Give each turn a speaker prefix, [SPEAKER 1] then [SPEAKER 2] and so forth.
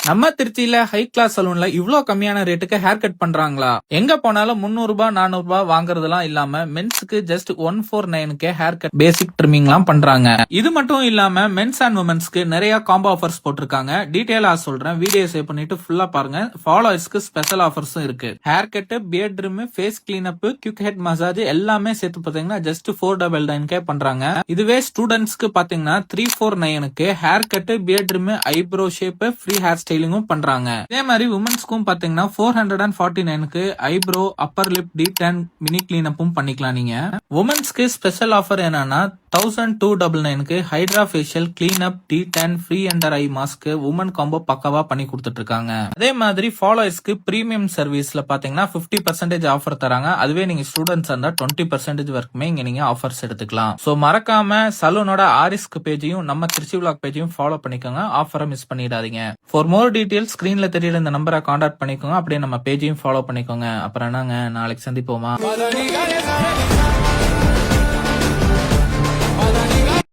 [SPEAKER 1] நம்ம திருச்சியில high class சலூன்ல இவ்ளோ கம்மியான ரேட்டுக்கு ஹேர் கட் பண்றாங்களா? எங்க போனாலும் 300 ரூபாய் 400 ரூபாய் வாங்குறதெல்லாம் இல்லாம மென்ஸ்க்கு ஜஸ்ட் 149 ஹேர் கட் பேசிக் ட்ரிமிங் எல்லாம் பண்றாங்க. இது மட்டும் இல்லாம மென்ஸ் அண்ட் உமன்ஸ்க்கு நிறைய காம்போ ஆஃபர்ஸ் போட்டிருக்காங்க. டீடைலா சொல்றேன், வீடியோ சேவ் பண்ணிட்டு ஃபுல்லா பாருங்க. ஃபாலோவர்ஸ்க்கு ஸ்பெஷல் ஆஃபர்ஸும் இருக்கு. Hair cut, beard trim, face clean up, quick head massage எல்லாமே சேர்த்து பாத்தீங்கன்னா ஜஸ்ட் 499 பண்றாங்க. இதுவே ஸ்டூடெண்ட்ஸ்க்கு பாத்தீங்கன்னா 349 hair cut, beard trim, eyebrow shape, free hair ஸ்டைலிங்கும் பண்றாங்க. இதே மாதிரி உமன்ஸ்க்கும் பாத்தீங்கன்னா 449 eyebrow, upper lip, deep tan, mini clean அப்பும் பண்ணிக்கலாம். நீங்க உமன்ஸ்க்கு ஸ்பெஷல் ஆஃபர் என்னன்னா 1299 hydra facial, clean up, de tan, free under eye mask, woman combo பக்கவா பண்ணி கொடுத்துட்டு இருக்காங்க. அதே மாதிரி ஃபாலோவர்ஸ்க்கு பிரீமியம் சர்வீஸ்ல பாத்தீங்கன்னா 50% ஆஃபர் தராங்க. அதுவே நீங்க ஸ்டூடெண்ட்ஸ் இருந்தா 20% வரைக்குமே இங்க நீங்க ஆஃபர்ஸ் எடுத்துக்கலாம். சோ மறக்காம சலூனோட ஆரிஸ்க் பேஜையும் நம்ம திருச்சி விலாக் பேஜையும் ஃபாலோ பண்ணிக்கோங்க. ஆஃபரை மிஸ் பண்ணிடாதீங்க. ஃபார் மோர் டீடைல்ஸ் ஸ்கிரீன்ல தெரியற இந்த நம்பரை கான்டாக்ட் பண்ணிக்கோங்க. அப்படியே நம்ம பேஜையும் ஃபாலோ பண்ணிக்கோங்க. அப்புறம் என்னங்க, நாளைக்கு சந்திப்போமா?